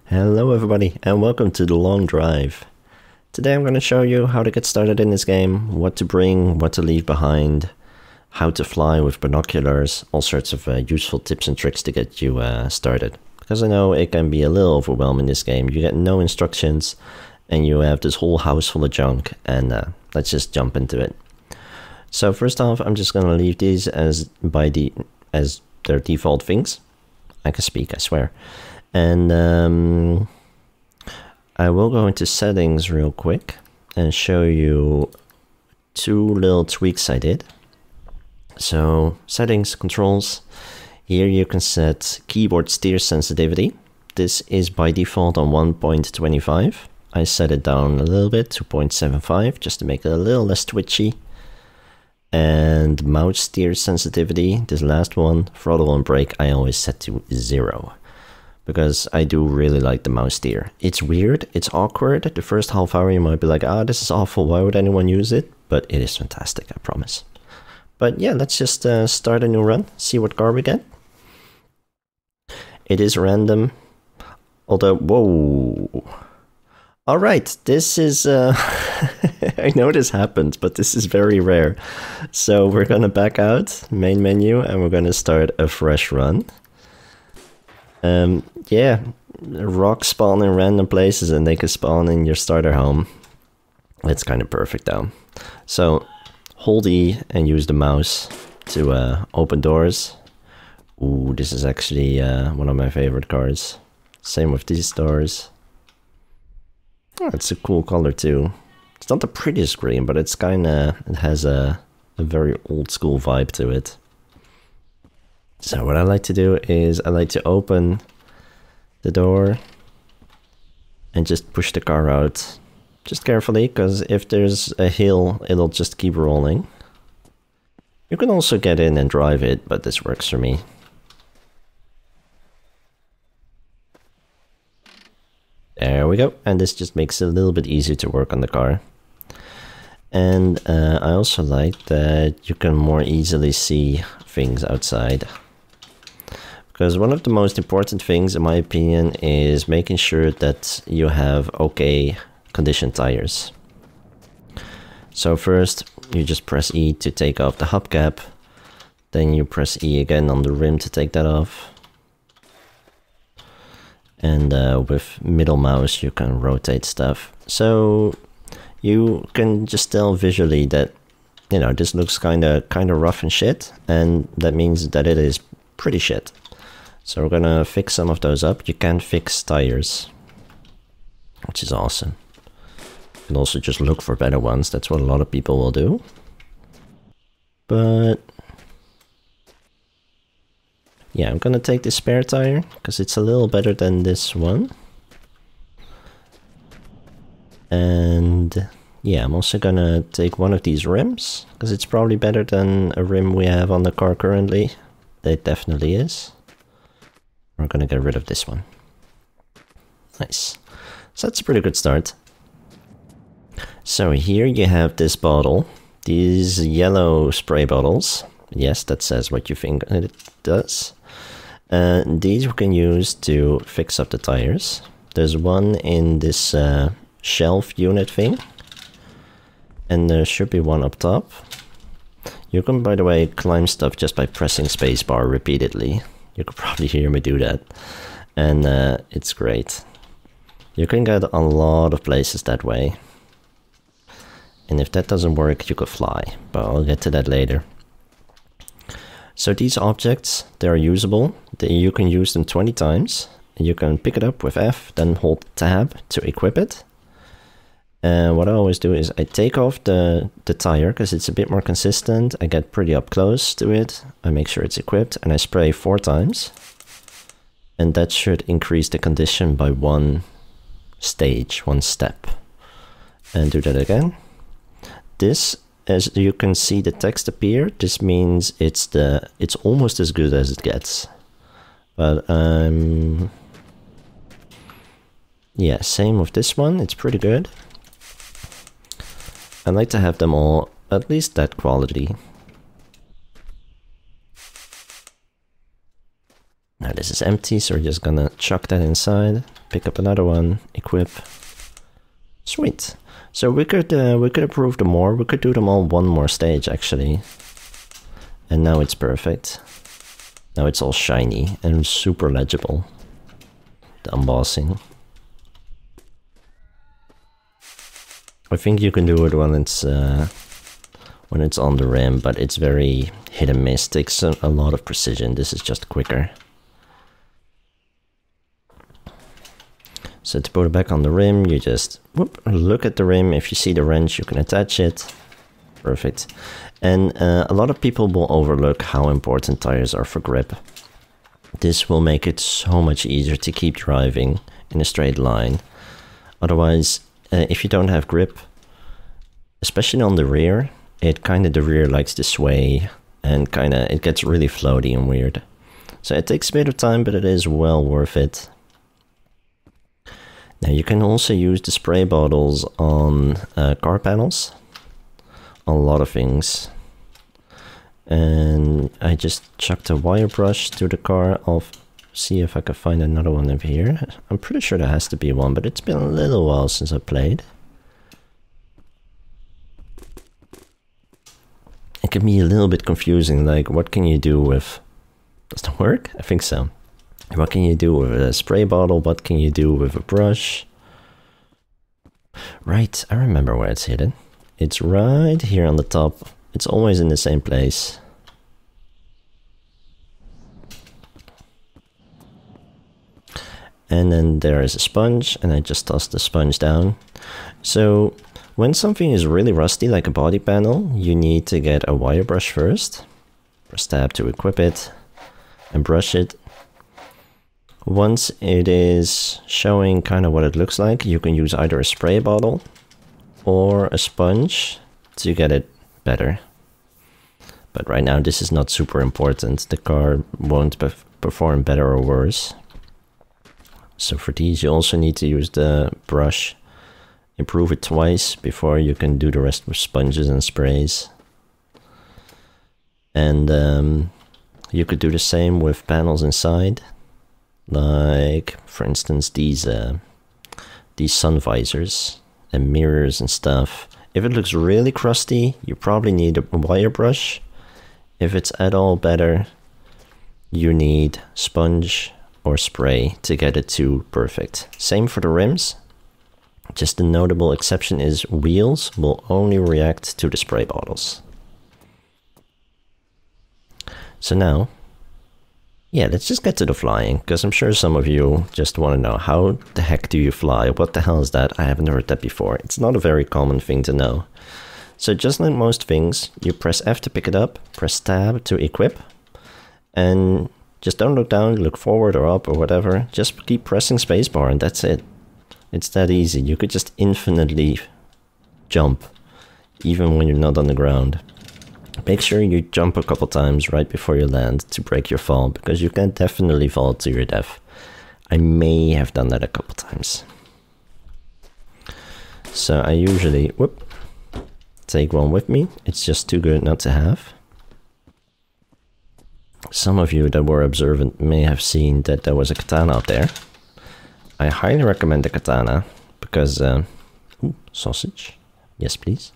Hello everybody and welcome to The Long Drive. Today I'm going to show you how to get started in this game, what to bring, what to leave behind, how to fly with binoculars, all sorts of useful tips and tricks to get you started. Because I know it can be a little overwhelming in this game. You get no instructions and you have this whole house full of junk, and let's just jump into it. So first off, I'm just going to leave these as their default things. I can speak, I swear. And I will go into settings real quick and show you two little tweaks I did. So settings, controls, here you can set keyboard steer sensitivity. This is by default on 1.25. I set it down a little bit to 0.75 just to make it a little less twitchy. And mouse steer sensitivity, this last one, throttle and brake, I always set to 0. Because I do really like the mouse steer. It's weird, it's awkward. The first half hour you might be like, ah, this is awful, why would anyone use it? But it is fantastic, I promise. But yeah, let's just start a new run, see what car we get. It is random, although, whoa. Alright, this is, I know this happens, but this is very rare. So we're gonna back out, main menu, and we're gonna start a fresh run. Yeah, rocks spawn in random places and they can spawn in your starter home. It's kind of perfect though. So hold E and use the mouse to open doors. Ooh, this is actually one of my favorite cars. Same with these doors. Oh, it's a cool color too. It's not the prettiest green, but it's kinda, it has a very old school vibe to it. So what I like to do is I like to open the door and just push the car out. Just carefully, because if there's a hill, it'll just keep rolling. You can also get in and drive it, but this works for me. There we go, and this just makes it a little bit easier to work on the car. And I also like that you can more easily see things outside. Because one of the most important things, in my opinion, is making sure that you have okay condition tires. So first, you just press E to take off the hubcap. Then you press E again on the rim to take that off. And with middle mouse, you can rotate stuff. So you can just tell visually that, you know, this looks kind of rough and shit. And that means that it is pretty shit. So we're gonna fix some of those up. You can fix tires, which is awesome. You can also just look for better ones. That's what a lot of people will do. But yeah, I'm gonna take the spare tire because it's a little better than this one. And yeah, I'm also gonna take one of these rims because it's probably better than a rim we have on the car currently. It definitely is. We're gonna get rid of this one. Nice. So that's a pretty good start. So here you have this bottle. These yellow spray bottles. Yes, that says what you think it does. These we can use to fix up the tires. There's one in this shelf unit thing. And there should be one up top. You can, by the way, climb stuff just by pressing spacebar repeatedly. You could probably hear me do that. And it's great. You can get a lot of places that way. And if that doesn't work, you could fly. But I'll get to that later. So these objects, they are usable. You can use them 20 times. You can pick it up with F, then hold tab to equip it. And what I always do is I take off the tire because it's a bit more consistent. I get pretty up close to it. I make sure it's equipped and I spray 4 times. And that should increase the condition by 1 stage, 1 step. And do that again. This, as you can see the text appear, this means it's almost as good as it gets. But yeah, same with this one, it's pretty good. I like to have them all at least that quality. Now this is empty, so we're just gonna chuck that inside. pick up another one, equip. Sweet. So we could improve them more. We could do them all one more stage actually. And now it's perfect. Now it's all shiny and super legible. The embossing. I think you can do it when it's on the rim, but it's very hit and miss. Takes a lot of precision. This is just quicker. So to put it back on the rim, you just look at the rim. If you see the wrench, you can attach it. Perfect. And a lot of people will overlook how important tires are for grip. This will make it so much easier to keep driving in a straight line. Otherwise, if you don't have grip, especially on the rear, the rear likes to sway and it gets really floaty and weird. So it takes a bit of time, but it is well worth it. Now you can also use the spray bottles on car panels, on a lot of things. And I just chucked a wire brush to the car. I'll see if I can find another one over here. I'm pretty sure there has to be one, but it's been a little while since I played. It can be a little bit confusing, like what can you do with... Does that work? I think so. What can you do with a spray bottle? What can you do with a brush? Right, I remember where it's hidden. It's right here on the top. It's always in the same place. And then there is a sponge, and I just tossed the sponge down. So when something is really rusty, like a body panel, you need to get a wire brush first. Press tab to equip it, and brush it. Once it is showing kind of what it looks like, you can use either a spray bottle or a sponge to get it better. But right now this is not super important. The car won't perform better or worse. So for these you also need to use the brush. Improve it twice before you can do the rest with sponges and sprays. And you could do the same with panels inside. Like, for instance, these sun visors and mirrors and stuff. If it looks really crusty, you probably need a wire brush. If it's at all better, you need sponge or spray to get it to perfect. Same for the rims. Just a notable exception is wheels will only react to the spray bottles. So now, yeah, let's just get to the flying, because I'm sure some of you just want to know, how the heck do you fly? What the hell is that? I haven't heard that before. It's not a very common thing to know. So just like most things, you press F to pick it up, press tab to equip, and just don't look down, look forward or up or whatever. Just keep pressing spacebar and that's it. It's that easy. You could just infinitely jump, even when you're not on the ground. Make sure you jump a couple times right before you land to break your fall, because you can definitely fall to your death. I may have done that a couple times. So I usually, take one with me. It's just too good not to have. Some of you that were observant may have seen that there was a katana up there. I highly recommend the katana, because, ooh, sausage. Yes, please.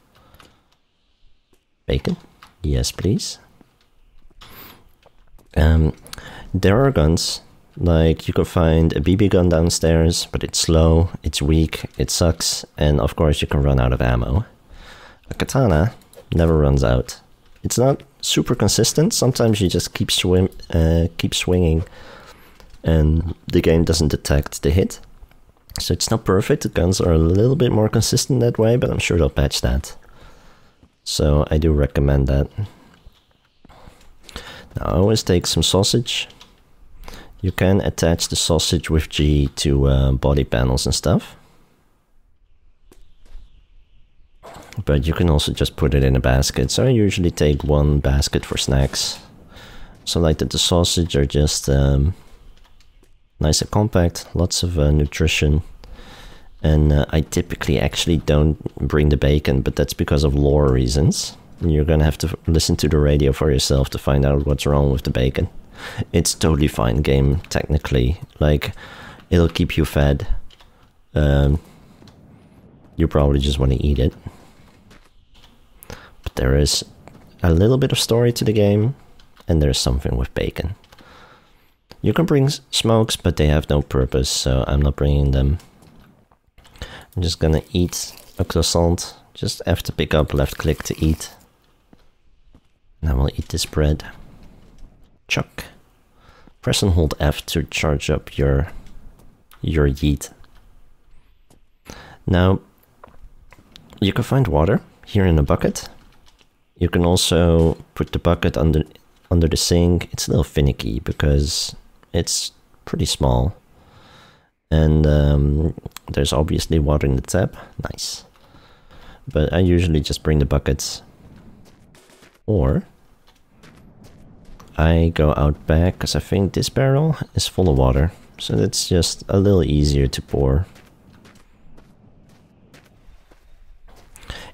Bacon. Yes, please. There are guns, like you can find a BB gun downstairs, but it's slow, it's weak, it sucks, and of course you can run out of ammo. A katana never runs out. It's not super consistent. Sometimes you just keep swinging, and the game doesn't detect the hit. So it's not perfect. The guns are a little bit more consistent that way, but I'm sure they'll patch that. So I do recommend that. Now I always take some sausage. You can attach the sausage with G to body panels and stuff. But you can also just put it in a basket. So I usually take one basket for snacks. So like that the sausage are just nice and compact, lots of nutrition. And I typically actually don't bring the bacon, but that's because of lore reasons. You're gonna have to listen to the radio for yourself to find out what's wrong with the bacon. It's totally fine game, technically. Like, It'll keep you fed. You probably just want to eat it. But there is a little bit of story to the game, and there's something with bacon. You can bring smokes, but they have no purpose, so I'm not bringing them. I'm just gonna eat a croissant. Just have to pick up, left click to eat. And I will eat this bread. Chuck. Press and hold F to charge up your yeet. Now, you can find water here in a bucket. You can also put the bucket under the sink. It's a little finicky because it's pretty small. And there's obviously water in the tap. Nice. But I usually just bring the buckets. Or I go out back because I think this barrel is full of water. So it's just a little easier to pour.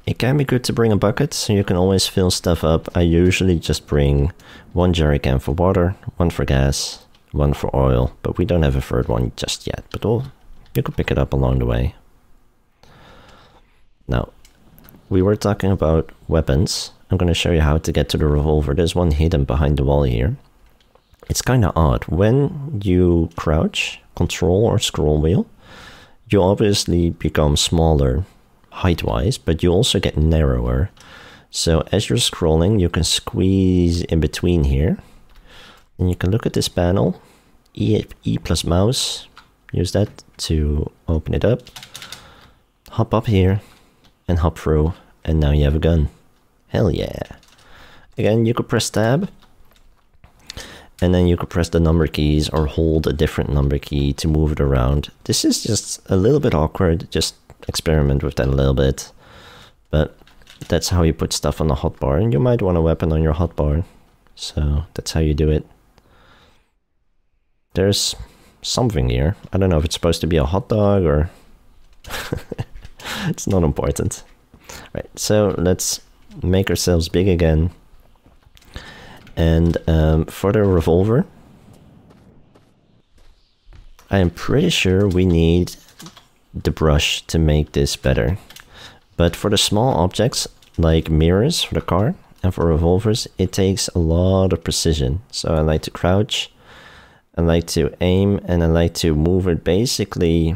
It can be good to bring a bucket, so you can always fill stuff up. I usually just bring 1 jerry can for water, 1 for gas, 1 for oil, but we don't have a third one just yet, but you can pick it up along the way. Now, we were talking about weapons. I'm going to show you how to get to the revolver. There's one hidden behind the wall here. It's kind of odd. When you crouch, control or scroll wheel, you obviously become smaller height-wise, but you also get narrower. So as you're scrolling, you can squeeze in between here. And you can look at this panel, E plus mouse, use that to open it up. Hop up here and hop through, and now you have a gun. Hell yeah. Again, you could press tab, and then you could press the number keys or hold a different number key to move it around. This is just a little bit awkward, just experiment with that a little bit. But that's how you put stuff on the hotbar, and you might want a weapon on your hotbar. So that's how you do it. There's something here. I don't know if it's supposed to be a hot dog or... It's not important. Right, so let's make ourselves big again. And for the revolver, I am pretty sure we need the brush to make this better. But for the small objects, like mirrors for the car, and for revolvers, it takes a lot of precision. So I like to crouch, I like to aim, and I like to move it basically...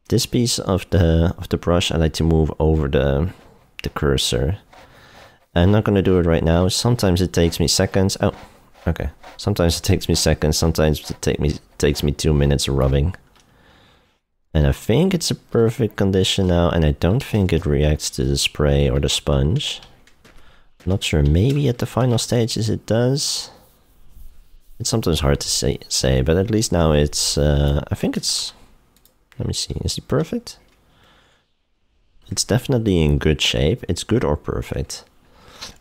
This piece of the brush, I like to move over the cursor. I'm not gonna do it right now. Sometimes it takes me seconds. Oh, okay. Sometimes it takes me seconds. Sometimes it takes me 2 minutes of rubbing. And I think it's a perfect condition now, and I don't think it reacts to the spray or the sponge. I'm not sure. Maybe at the final stages it does. It's sometimes hard to say, but at least now it's. I think it's. Let me see, is it perfect? It's definitely in good shape. It's good or perfect.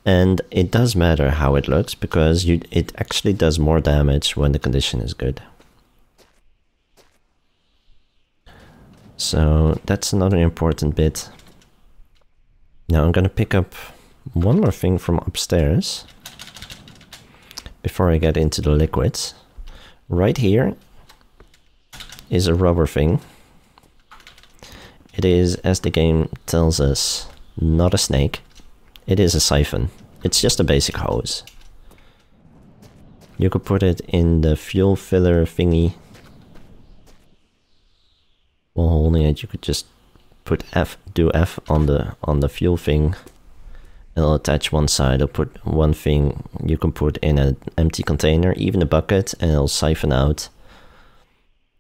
And it does matter how it looks, because it actually does more damage when the condition is good. So that's another important bit. Now I'm gonna pick up one more thing from upstairs before I get into the liquids. Right here is a rubber thing. It is, as the game tells us, not a snake. It is a siphon. It's just a basic hose. You could put it in the fuel filler thingy. While holding it, you could just put do F on the fuel thing. It'll attach one side. It'll put one thing you can put in an empty container, even a bucket, and it'll siphon out.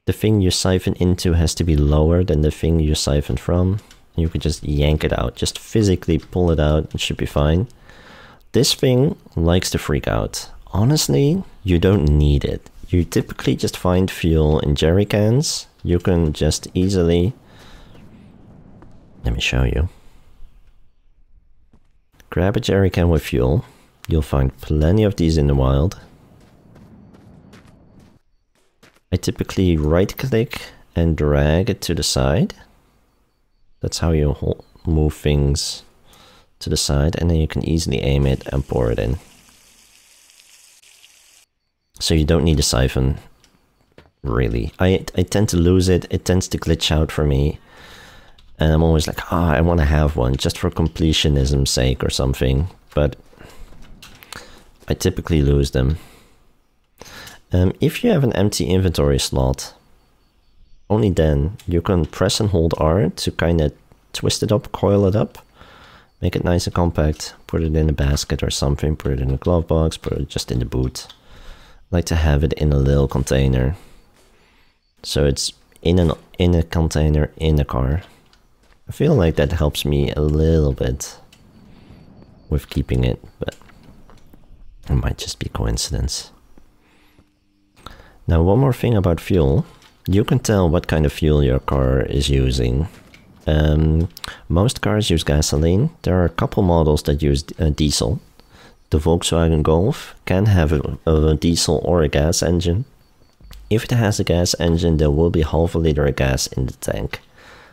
The thing you siphon into has to be lower than the thing you siphon from. You could just yank it out, just physically pull it out, it should be fine. This thing likes to freak out. Honestly, you don't need it. You typically just find fuel in jerry cans. You can just easily... Let me show you. Grab a jerry can with fuel. You'll find plenty of these in the wild. I typically right-click and drag it to the side. That's how you move things to the side, and then you can easily aim it and pour it in. So you don't need a siphon. really. I tend to lose it. It tends to glitch out for me. And I'm always like, ah, I want to have one just for completionism's sake or something. But I typically lose them. If you have an empty inventory slot, only then you can press and hold R to kind of twist it up, coil it up, make it nice and compact, put it in a basket or something, put it in a glove box, put it just in the boot. I like to have it in a little container. So it's in a container in the car. I feel like that helps me a little bit with keeping it, but it might just be coincidence. Now, one more thing about fuel. You can tell what kind of fuel your car is using. Most cars use gasoline. There are a couple models that use diesel. The Volkswagen Golf can have a diesel or a gas engine. If it has a gas engine, there will be half a liter of gas in the tank.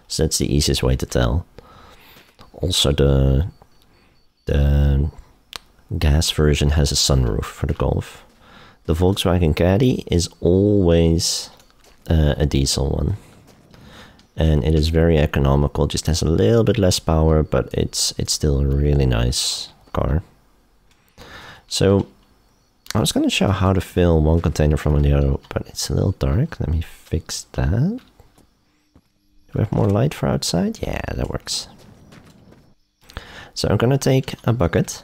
So that's the easiest way to tell. Also, the gas version has a sunroof for the Golf. The Volkswagen Caddy is always a diesel one. And it is very economical, just has a little bit less power, but it's still a really nice car. So I was going to show how to fill one container from the other, but it's a little dark. Let me fix that. Do we have more light for outside? Yeah, that works. So I'm going to take a bucket,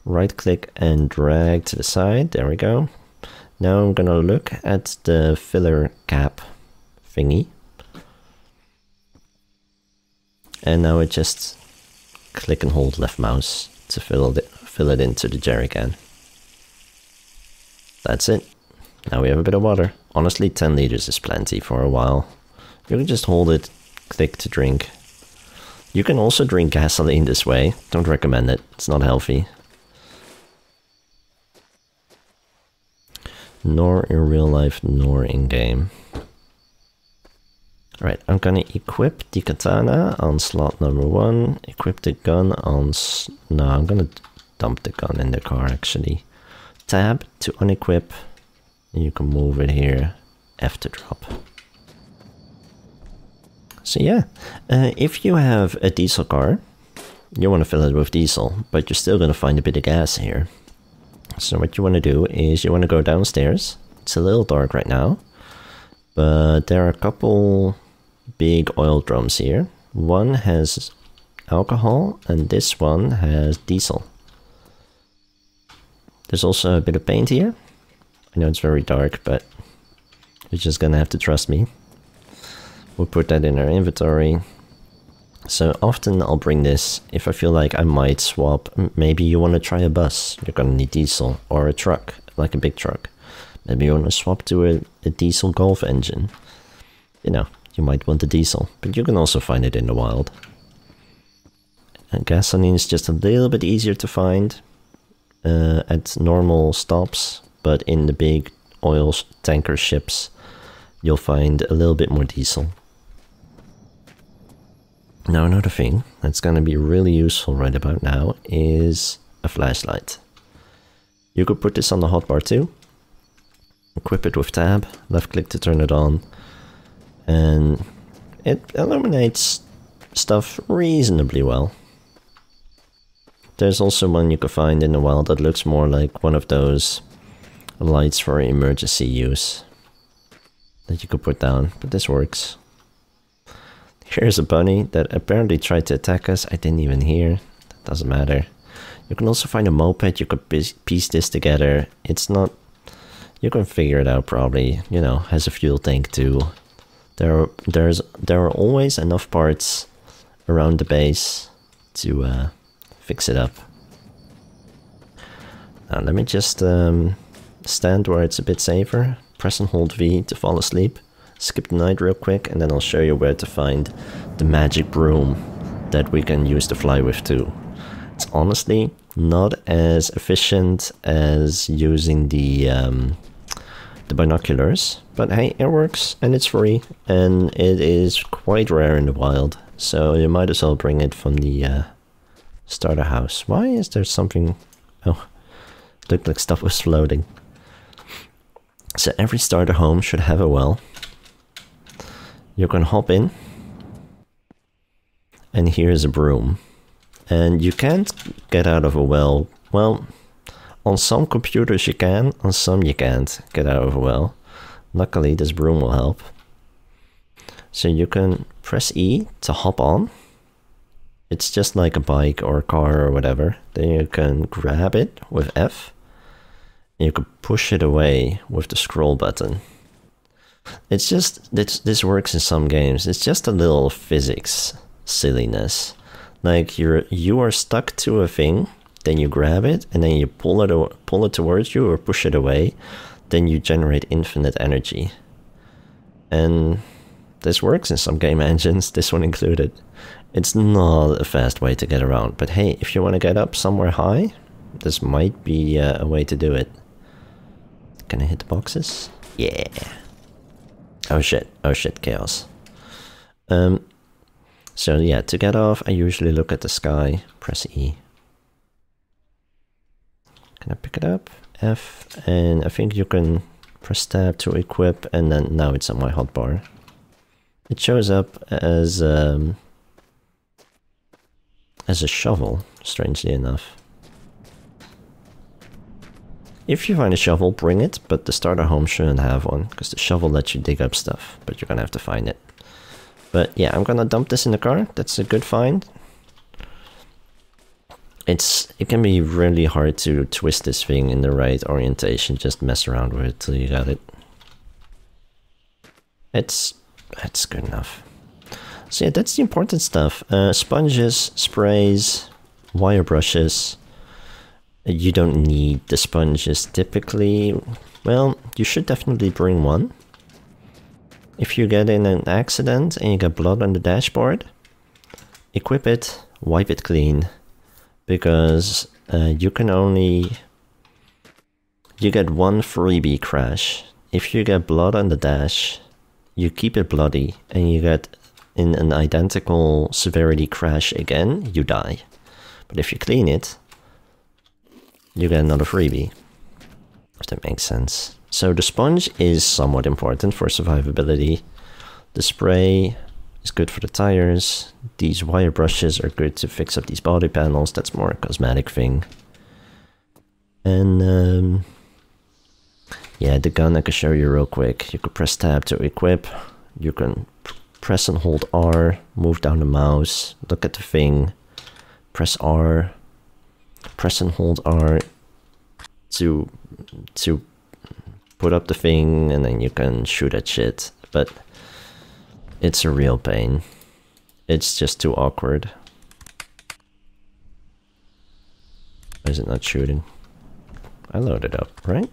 right click and drag to the side. There we go. Now I'm going to look at the filler cap thingy. And now I just click and hold left mouse to fill it into the jerry can. That's it. Now we have a bit of water. Honestly, 10 liters is plenty for a while. You can just hold it, click to drink. You can also drink gasoline this way. Don't recommend it. It's not healthy. Nor in real life, nor in game. Alright, I'm gonna equip the katana on slot number 1. Equip the gun on... No, I'm gonna dump the gun in the car actually. Tab to unequip. And you can move it here. F to drop. So yeah, if you have a diesel car, you want to fill it with diesel, but you're still going to find a bit of gas here. So what you want to do is you want to go downstairs. It's a little dark right now, but there are a couple big oil drums here. One has alcohol and this one has diesel. There's also a bit of paint here. I know it's very dark, but you're just going to have to trust me. We'll put that in our inventory. So often I'll bring this if I feel like I might swap. Maybe you want to try a bus. You're going to need diesel, or a truck, like a big truck. Maybe you want to swap to a diesel Golf engine. You know, you might want the diesel, but you can also find it in the wild. And gasoline is just a little bit easier to find at normal stops, but in the big oil tanker ships, you'll find a little bit more diesel. Now another thing that's going to be really useful right about now is a flashlight. You could put this on the hotbar too. Equip it with tab, left click to turn it on. And it illuminates stuff reasonably well. There's also one you can find in the wild that looks more like one of those lights for emergency use that you could put down, but this works. Here's a bunny that apparently tried to attack us. I didn't even hear. That doesn't matter. You can also find a moped. You could piece this together. It's not... You can figure it out probably. You know, has a fuel tank too. There are always enough parts around the base to fix it up. Now let me just stand where it's a bit safer. Press and hold V to fall asleep. Skip the night real quick, and then I'll show you where to find the magic broom that we can use to fly with too. It's honestly not as efficient as using the binoculars, but hey, it works and it's free, and it is quite rare in the wild, so you might as well bring it from the starter house. Why is there something... Oh, looked like stuff was floating. So every starter home should have a well. You can hop in, and here's a broom. And you can't get out of a well. Well, on some computers you can, on some you can't get out of a well. Luckily, this broom will help. So you can press E to hop on. It's just like a bike or a car or whatever. Then you can grab it with F. And you can push it away with the scroll button. It's just, this works in some games. It's just a little physics silliness. Like you are stuck to a thing, then you grab it, and then you pull it towards you or push it away. Then you generate infinite energy. And this works in some game engines, this one included. It's not a fast way to get around, but hey, if you want to get up somewhere high, this might be a way to do it. Can I hit the boxes? Yeah. Oh shit, chaos. So yeah, to get off, I usually look at the sky, press E. Can I pick it up? F, and I think you can press tab to equip, and then now it's on my hotbar. It shows up as a shovel, strangely enough. If you find a shovel, bring it, but the starter home shouldn't have one, because the shovel lets you dig up stuff, but you're gonna have to find it. But yeah, I'm gonna dump this in the car. That's a good find. It can be really hard to twist this thing in the right orientation. Just mess around with it till you got it. That's good enough. So yeah, that's the important stuff. Sponges, sprays, wire brushes. You don't need the sponges typically. Well, you should definitely bring one. If you get in an accident and you get blood on the dashboard, equip it, wipe it clean. Because you get one freebie crash. If you get blood on the dash, you keep it bloody, and you get in an identical severity crash again, you die. But if you clean it, you get another freebie. If that makes sense. So the sponge is somewhat important for survivability. The spray is good for the tires. These wire brushes are good to fix up these body panels. That's more a cosmetic thing. And yeah, the gun I can show you real quick. You could press tab to equip. You can press and hold R, move down the mouse, look at the thing, press R, press and hold R to put up the thing, and then you can shoot at shit. But it's a real pain. It's just too awkward. Why is it not shooting? I loaded up, right?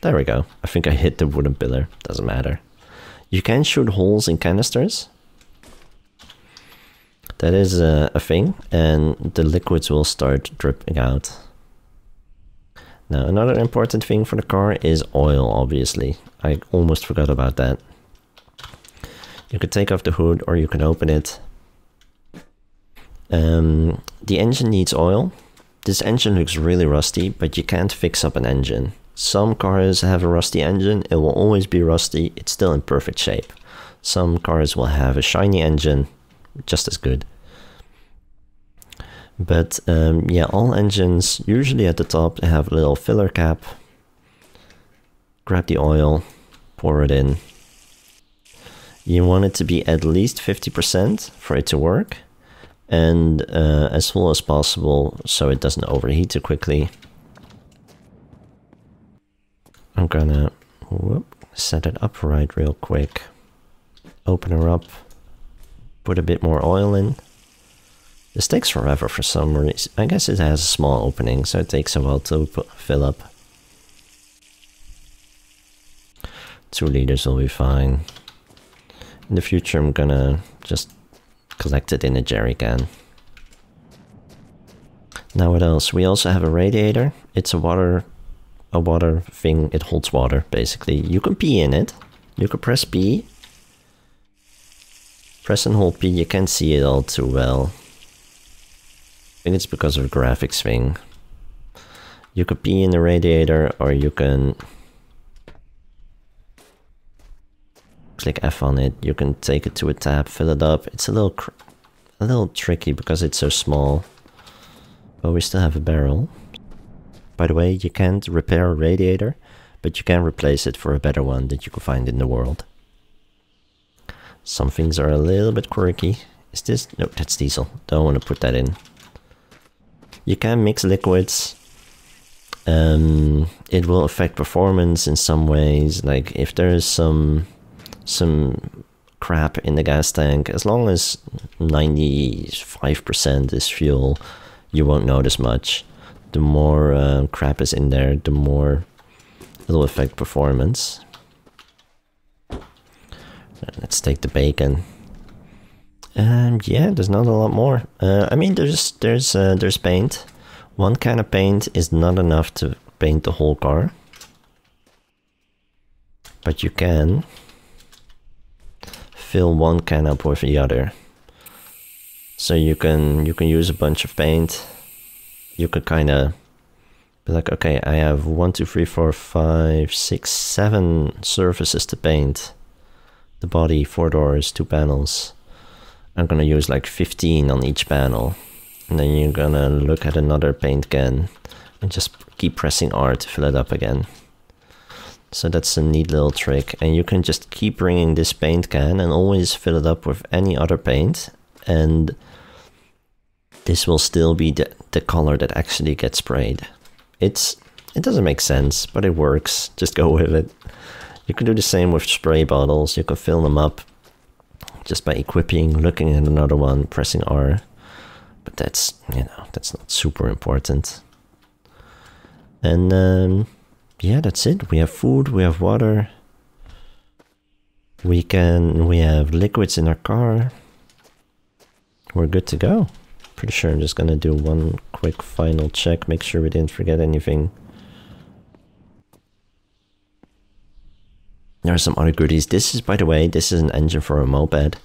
There we go. I think I hit the wooden pillar. Doesn't matter. You can shoot holes in canisters. That is a thing, and the liquids will start dripping out. Now, another important thing for the car is oil, obviously. I almost forgot about that. You could take off the hood, or you can open it. The engine needs oil. This engine looks really rusty, but you can't fix up an engine. Some cars have a rusty engine, it will always be rusty, it's still in perfect shape. Some cars will have a shiny engine, just as good. But yeah, all engines, usually at the top, have a little filler cap. Grab the oil, pour it in. You want it to be at least 50% for it to work, and as full as possible so it doesn't overheat too quickly. I'm gonna set it up right real quick. Open her up, put a bit more oil in. This takes forever for some reason. I guess it has a small opening, so it takes a while to fill up. 2 liters will be fine. In the future, I'm gonna just collect it in a jerry can. Now what else? We also have a radiator. It's a water thing. It holds water, basically. You can pee in it. You can press P. Press and hold P. You can't see it all too well. I think it's because of a graphics thing. You could pee in the radiator, or you can click F on it. You can take it to a tap, fill it up. It's a little tricky because it's so small, but we still have a barrel. By the way, you can't repair a radiator, but you can replace it for a better one that you can find in the world. Some things are a little bit quirky. Is this? No, that's diesel. Don't want to put that in. You can mix liquids. It will affect performance in some ways. Like if there is some crap in the gas tank, as long as 95% is fuel, you won't notice much. The more crap is in there, the more it'll affect performance. Let's take the bacon. Yeah, there's not a lot more. I mean, there's paint. One can of paint is not enough to paint the whole car, but you can fill one can up with the other. So you can use a bunch of paint. You could kind of be like, okay, I have 1, 2, 3, 4, 5, 6, 7 surfaces to paint. The body, 4 doors, 2 panels. I'm gonna use like 15 on each panel. And then you're gonna look at another paint can and just keep pressing R to fill it up again. So that's a neat little trick. And you can just keep bringing this paint can and always fill it up with any other paint. And this will still be the color that actually gets sprayed. It doesn't make sense, but it works. Just go with it. You can do the same with spray bottles. You can fill them up just by equipping, looking at another one, pressing R. But that's, you know, that's not super important. And yeah, that's it. We have food, we have water. We have liquids in our car. We're good to go. Pretty sure I'm just gonna do one quick final check, make sure we didn't forget anything. There are some other goodies. This is, by the way, this is an engine for a moped.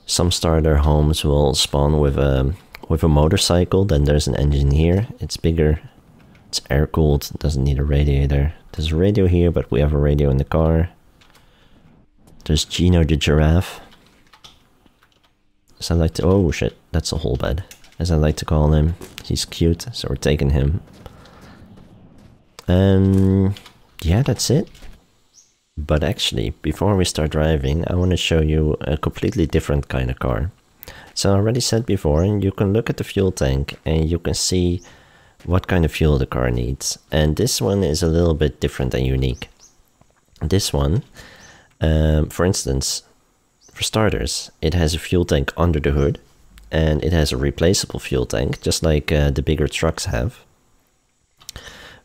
Some starter homes will spawn with a motorcycle. Then there's an engine here. It's bigger. It's air cooled. It doesn't need a radiator. There's a radio here, but we have a radio in the car. There's Gino the giraffe. As I like to, oh shit, that's a whole bed. As I like to call him. He's cute, so we're taking him. Yeah, that's it. But actually, before we start driving, I want to show you a completely different kind of car. So I already said before, you can look at the fuel tank and you can see what kind of fuel the car needs. And this one is a little bit different and unique. This one, for instance, for starters, it has a fuel tank under the hood and it has a replaceable fuel tank, just like the bigger trucks have.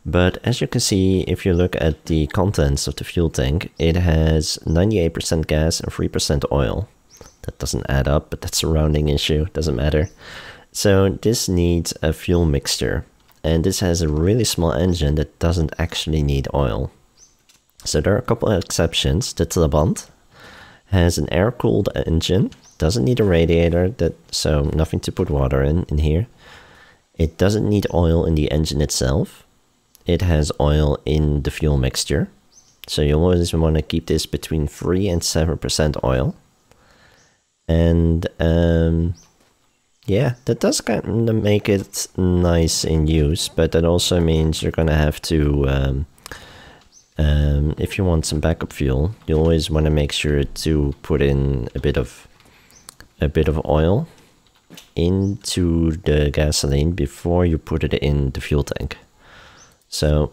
But as you can see, if you look at the contents of the fuel tank, it has 98% gas and 3% oil. That doesn't add up, but that's a rounding issue, doesn't matter. So this needs a fuel mixture, and this has a really small engine that doesn't actually need oil. So there are a couple of exceptions. The Trabant has an air-cooled engine, doesn't need a radiator, so nothing to put water in here. It doesn't need oil in the engine itself. It has oil in the fuel mixture. So you always want to keep this between 3 and 7% oil. And yeah, that does kind of make it nice in use, but that also means you're going to have to, if you want some backup fuel, you always want to make sure to put in a bit of oil into the gasoline before you put it in the fuel tank. So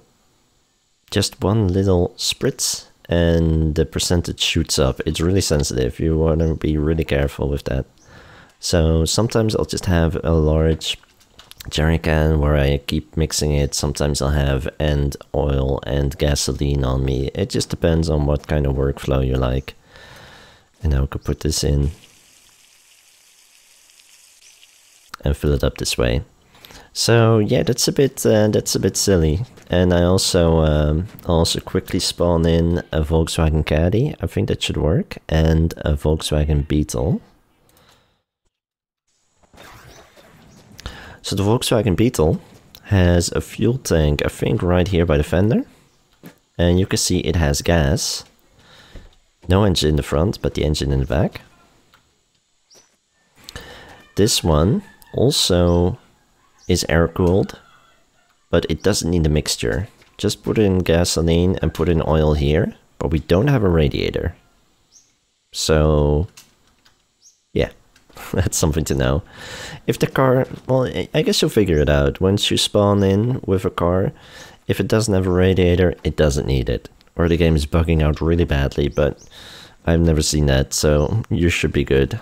just one little spritz and the percentage shoots up. It's really sensitive. You want to be really careful with that. So sometimes I'll just have a large jerry can where I keep mixing it. Sometimes I'll have end oil and gasoline on me. It just depends on what kind of workflow you like. And now I could put this in and fill it up this way. So yeah, that's a bit silly. And I also quickly spawn in a Volkswagen Caddy. I think that should work, and a Volkswagen Beetle. So the Volkswagen Beetle has a fuel tank, I think right here by the fender. And you can see it has gas. No engine in the front, but the engine in the back. This one also is air-cooled, but it doesn't need a mixture. Just put in gasoline and put in oil here, but we don't have a radiator. So, yeah, that's something to know. If the car, well, I guess you'll figure it out. Once you spawn in with a car, if it doesn't have a radiator, it doesn't need it. Or the game is bugging out really badly, but I've never seen that, so you should be good.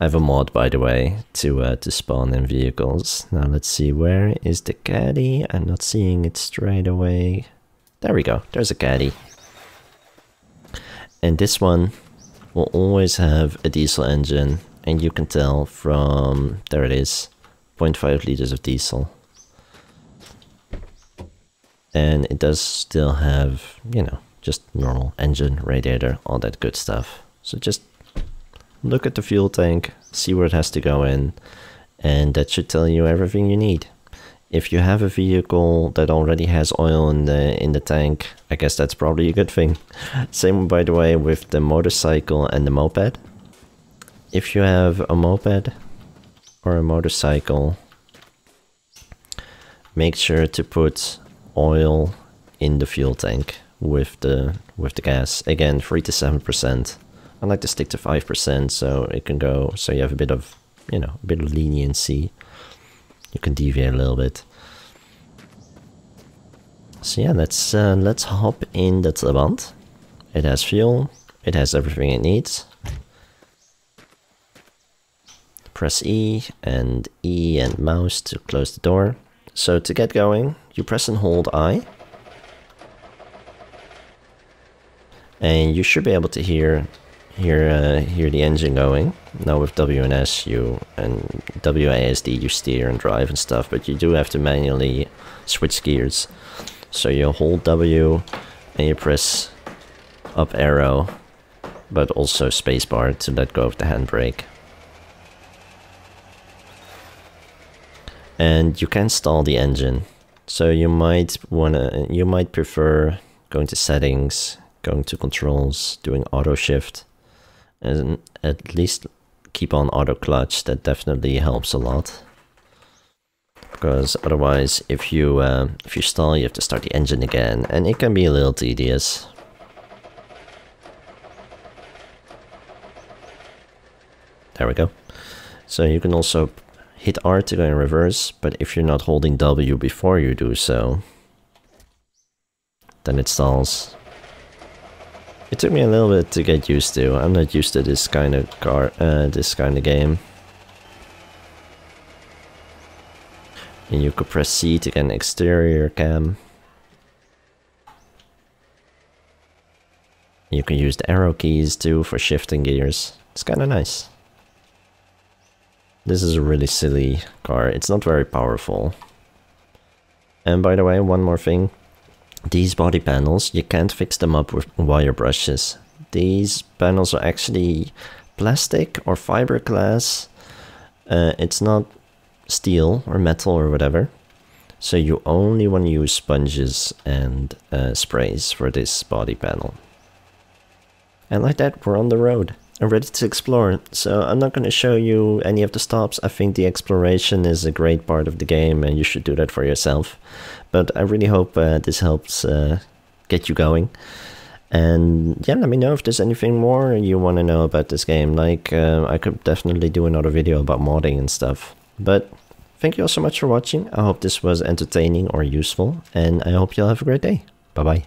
I have a mod, by the way, to spawn in vehicles. Now let's see, where is the caddy? I'm not seeing it straight away. There we go, there's a caddy. And this one will always have a diesel engine, and you can tell from, there it is, 0.5 liters of diesel. And it does still have, you know, just normal engine, radiator, all that good stuff. So just look at the fuel tank, see where it has to go in, and that should tell you everything you need. If you have a vehicle that already has oil in the tank, I guess that's probably a good thing. Same, by the way, with the motorcycle and the moped. If you have a moped or a motorcycle, make sure to put oil in the fuel tank with the gas. Again, 3 to 7%. I like to stick to 5%, so it can go, so you have a bit of, you know, a bit of leniency. You can deviate a little bit. So yeah, let's hop in the Trabant. It has fuel, it has everything it needs. Press E and mouse to close the door. So to get going, you press and hold I. And you should be able to hear the engine going. Now with W and S and WASD you steer and drive and stuff, but you do have to manually switch gears. So you hold W and you press up arrow, but also spacebar to let go of the handbrake. And you can stall the engine. So you might prefer going to settings, going to controls, doing auto shift, and at least keep on auto clutch. That definitely helps a lot. Because otherwise, if you stall, you have to start the engine again, and it can be a little tedious. There we go. So you can also hit R to go in reverse, but if you're not holding W before you do so, then it stalls. It took me a little bit to get used to. I'm not used to this kind of game. And you could press C to get an exterior cam. You can use the arrow keys too for shifting gears. It's kind of nice. This is a really silly car. It's not very powerful. And by the way, one more thing. These body panels, you can't fix them up with wire brushes. These panels are actually plastic or fiberglass. It's not steel or metal or whatever. So you only want to use sponges and sprays for this body panel. And like that, we're on the road. I'm ready to explore, so I'm not going to show you any of the stops. I think the exploration is a great part of the game and you should do that for yourself. But I really hope this helps get you going. And yeah, let me know if there's anything more you want to know about this game. Like, I could definitely do another video about modding and stuff. But thank you all so much for watching. I hope this was entertaining or useful, and I hope you'll have a great day. Bye bye.